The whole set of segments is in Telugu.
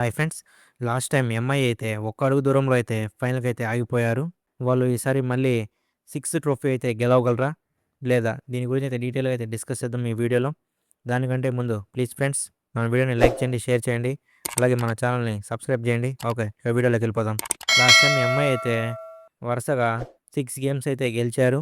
Hi friends. Last time MI అయితే ఒక్క అడుగు దూరంలో అయితే ఫైనల్‌కి అయితే ఆగిపోయారు. వాళ్ళు ఈసారి మళ్ళీ సిక్స్త్ ట్రోఫీ అయితే గెలవగలరా? లేదా? దీని గురించి అయితే డీటెయిల్‌గా అయితే డిస్కస్ చేద్దాం ఈ వీడియోలో. దానికంటే ముందు ప్లీజ్ ఫ్రెండ్స్ మన వీడియోని లైక్ చేయండి, షేర్ చేయండి. అలాగే మన ఛానల్‌ని సబ్స్క్రైబ్ చేయండి. ఓకే. ఇక వీడియోలోకి వెళ్ళిపోదాం. లాస్ట్ టైం ఎంఐ అయితే వరుసగా 6 గేమ్స్ అయితే గెలిచారు.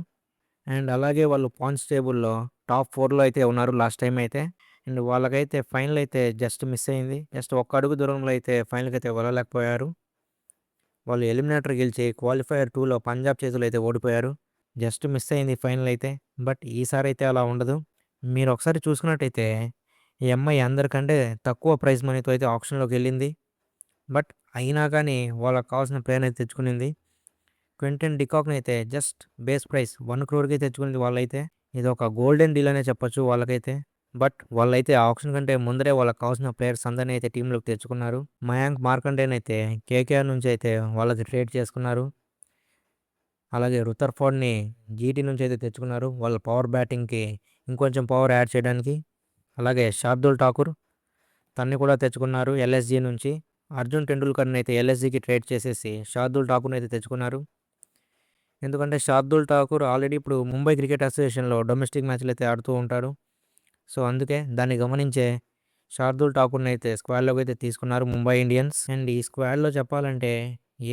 అండ్ అలాగే వాళ్ళు పాయింట్స్ టేబుల్‌లో టాప్ 4లో అయితే ఉన్నారు లాస్ట్ టైమ్ అయితే. అండ్ వాళ్ళకైతే ఫైనల్ అయితే జస్ట్ మిస్ అయింది. జస్ట్ ఒక్క అడుగు దూరంలో అయితే ఫైనల్‌కైతే వెళ్ళలేకపోయారు. వాళ్ళు ఎలిమినేటర్ గెలిచి క్వాలిఫైయర్ 2లో పంజాబ్ చేతిలో అయితే ఓడిపోయారు. జస్ట్ మిస్ అయింది ఫైనల్ అయితే. బట్ ఈసారైతే అలా ఉండదు. మీరు ఒకసారి చూసుకున్నట్టయితే ఈ ఎంఐ అందరికంటే తక్కువ ప్రైజ్ మనీతో అయితే ఆక్షన్‌లోకెళ్ళింది. బట్ అయినా గానీ వాళ్ళకి కావాల్సిన ప్లేయర్‌ని అయితే తెచ్చుకునింది. క్వింటన్ డికాక్‌నైతే జస్ట్ బేస్ ప్రైస్ 1,00,00,000కి తెచ్చుకునింది వాళ్ళైతే. ఇదొక గోల్డెన్ డీల్ అనే చెప్పొచ్చు వాళ్ళకైతే. బట్ వాళ్ళైతే ఆ ఆప్షన్ కంటే ముందరే వాళ్ళకి కావాల్సిన ప్లేయర్స్ అందరిని అయితే టీంలోకి తెచ్చుకున్నారు. మయాంక్ మార్కండేనైతే కేకేఆర్ నుంచి అయితే వాళ్ళకి ట్రేడ్ చేసుకున్నారు. అలాగే రుతర్ఫోర్డ్‌ని జీటీ నుంచి అయితే తెచ్చుకున్నారు. వాళ్ళ పవర్ బ్యాటింగ్‌కి ఇంకొంచెం పవర్ యాడ్ చేయడానికి. అలాగే శార్దుల్ ఠాకూర్ తన్ని కూడా తెచ్చుకున్నారు ఎల్ఎస్జీ నుంచి. అర్జున్ టెండూల్కర్‌ని అయితే ఎల్ఎస్జీకి ట్రేడ్ చేసేసి శార్దుల్ ఠాకూర్‌ని అయితే తెచ్చుకున్నారు. ఎందుకంటే శార్దుల్ ఠాకూర్ ఆల్రెడీ ఇప్పుడు ముంబై క్రికెట్ అసోసియేషన్‌లో డొమెస్టిక్ మ్యాచ్‌లు అయితే ఆడుతూ ఉంటారు. సో, అందుకే దాన్ని గమనించే శార్దుల్ ఠాకూర్‌ని అయితే స్క్వాడ్‌లోకి అయితే తీసుకున్నారు ముంబై ఇండియన్స్. అండ్ ఈ స్క్వాడ్‌లో చెప్పాలంటే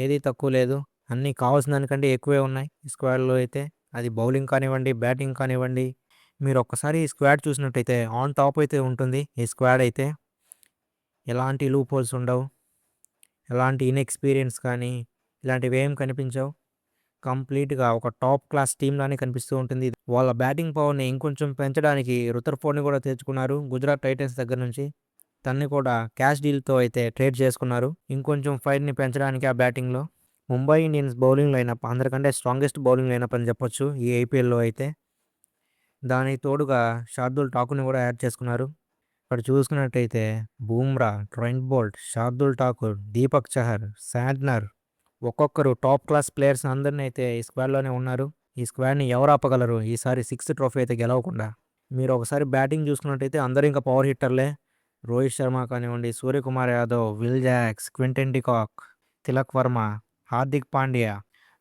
ఏది తక్కువ లేదు. అన్నీ కావాల్సిన దానికంటే ఎక్కువే ఉన్నాయి ఈ స్క్వాడ్‌లో అయితే. అది బౌలింగ్ కానివ్వండి, బ్యాటింగ్ కానివ్వండి. మీరు ఒక్కసారి ఈ స్క్వాడ్ చూసినట్టయితే ఆన్ టాప్ అయితే ఉంటుంది ఈ స్క్వాడ్ అయితే. ఎలాంటి లూప్ హోల్స్ ఉండవు. ఎలాంటి ఇన్‌ఎక్స్‌పీరియన్స్ కానీ ఇలాంటివి ఏం కనిపించవు. కంప్లీట్‌గా ఒక టాప్ క్లాస్ టీమ్‌లానే కనిపిస్తూ ఉంటుంది. వాళ్ళ బ్యాటింగ్ పవర్‌ని ఇంకొంచెం పెంచడానికి రుతర్ఫోర్డ్‌ని కూడా తెచ్చుకున్నారు గుజరాత్ టైటన్స్ దగ్గర నుంచి. తన్ని కూడా క్యాష్ డీల్‌తో అయితే ట్రేడ్ చేసుకున్నారు. ఇంకొంచెం ఫైర్‌ని పెంచడానికి ఆ బ్యాటింగ్‌లో. ముంబై ఇండియన్స్ బౌలింగ్ లైనప్ అందరికంటే స్ట్రాంగెస్ట్ బౌలింగ్ లైనప్ అని చెప్పొచ్చు ఈ ఐపీఎల్‌లో అయితే. దానికి తోడుగా శార్దుల్ ఠాకూర్‌ని కూడా యాడ్ చేసుకున్నారు. ఇక్కడ చూసుకున్నట్టయితే Bumrah, Trent Boult, Shardul Thakur, Deepak Chahar, Santner ఒక్కొక్కరు టాప్ క్లాస్ ప్లేయర్స్ అందరిని అయితే ఈ స్క్వాడ్‌లోనే ఉన్నారు. ఈ స్క్వాడ్‌ని ఎవరు ఆపగలరు ఈసారి సిక్స్త్ ట్రోఫీ అయితే గెలవకుండా? మీరు ఒకసారి బ్యాటింగ్ చూసుకున్నట్టయితే అందరూ ఇంకా పవర్ హిట్టర్లే. రోహిత్ శర్మ కానివ్వండి, Suryakumar Yadav, Will Jacks, Quinton de Kock, Tilak Varma, Hardik Pandya,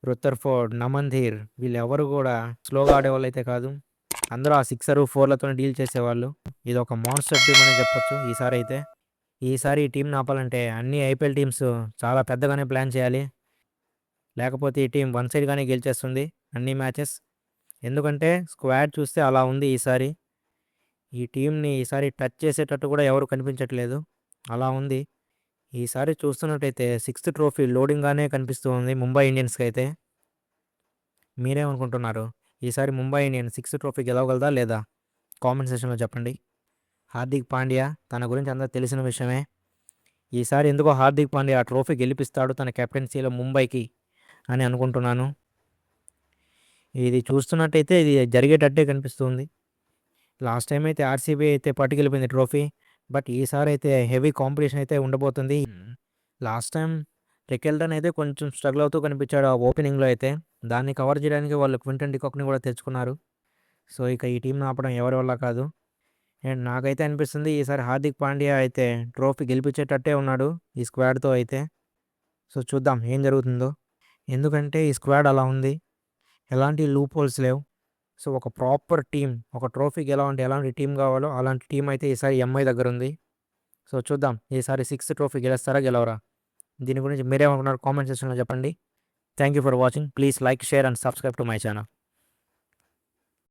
Rutherford, Naman Dhir వీళ్ళెవరు కూడా స్లోగా ఆడేవాళ్ళైతే కాదు. అందరూ ఆ సిక్సరు, ఫోర్‌లతోనే డీల్ చేసేవాళ్ళు. ఇదొక మాన్స్టర్ టీమ్ అనే చెప్పొచ్చు ఈసారైతే. ఈసారి ఈ టీమ్‌ని ఆపాలంటే అన్ని ఐపీఎల్ టీమ్స్ చాలా పెద్దగానే ప్లాన్ చేయాలి. లేకపోతే ఈ టీం వన్ సైడ్‌గానే గెలిచేస్తుంది అన్ని మ్యాచెస్. ఎందుకంటే స్క్వాడ్ చూస్తే అలా ఉంది ఈసారి. ఈ టీమ్‌ని ఈసారి టచ్ చేసేటట్టు కూడా ఎవరు కనిపించట్లేదు. అలా ఉంది. ఈసారి చూస్తున్నట్టయితే సిక్స్త్ ట్రోఫీ లోడింగ్‌గానే కనిపిస్తూ ఉంది ముంబై ఇండియన్స్‌కైతే. మీరేమనుకుంటున్నారు? ఈసారి ముంబై ఇండియన్స్ సిక్స్త్ ట్రోఫీ గెలవగలదా లేదా? కామెంట్ సెక్షన్‌లో చెప్పండి. హార్దిక్ పాండ్యా తన గురించి అందరికి తెలిసిన విషయమే. ఈసారి ఎందుకో హార్దిక్ పాండ్యా ఆ ట్రోఫీ గెలిపిస్తాడు తన కెప్టెన్సీలో ముంబైకి అని అనుకుంటున్నాను. ఇది చూస్తున్నట్టయితే ఇది జరిగేటట్టే కనిపిస్తుంది. లాస్ట్ టైమ్ అయితే ఆర్‌సీబీ అయితే పట్టుకెళ్ళిపోయింది ట్రోఫీ. బట్ ఈసారైతే హెవీ కాంపిటీషన్ అయితే ఉండబోతుంది. లాస్ట్ టైమ్ రికెల్టన్ అయితే కొంచెం స్ట్రగుల్ అవుతూ కనిపించాడు ఆ ఓపెనింగ్‌లో అయితే. దాన్ని కవర్ చేయడానికి వాళ్ళు క్వింటన్ డికాక్‌ని కూడా తెచ్చుకున్నారు. సో, ఇక ఈ టీమ్‌ని ఆపడం ఎవరి వల్ల కాదు. అండ్ నాకైతే అనిపిస్తుంది ఈసారి హార్దిక్ పాండ్యా అయితే ట్రోఫీ గెలిపించేటట్టే ఉన్నాడు ఈ స్క్వాడ్‌తో అయితే. సో, చూద్దాం ఏం జరుగుతుందో. ఎందుకంటే ఈ స్క్వాడ్ అలా ఉంది. ఎలాంటి లూప్ హోల్స్ లేవు. సో, ఒక ప్రాపర్ టీమ్ ఒక ట్రోఫీకి ఎలాంటి టీమ్ కావాలో అలాంటి టీమ్ అయితే ఈసారి ఎంఐ దగ్గరుంది. సో, చూద్దాం ఈసారి సిక్స్త్ ట్రోఫీ గెలుస్తారా? గెలవరా? దీని గురించి మీరేమనుకున్నారు? కామెంట్ సెక్షన్‌లో చెప్పండి. Thank you for watching. Please like, share and subscribe to my channel.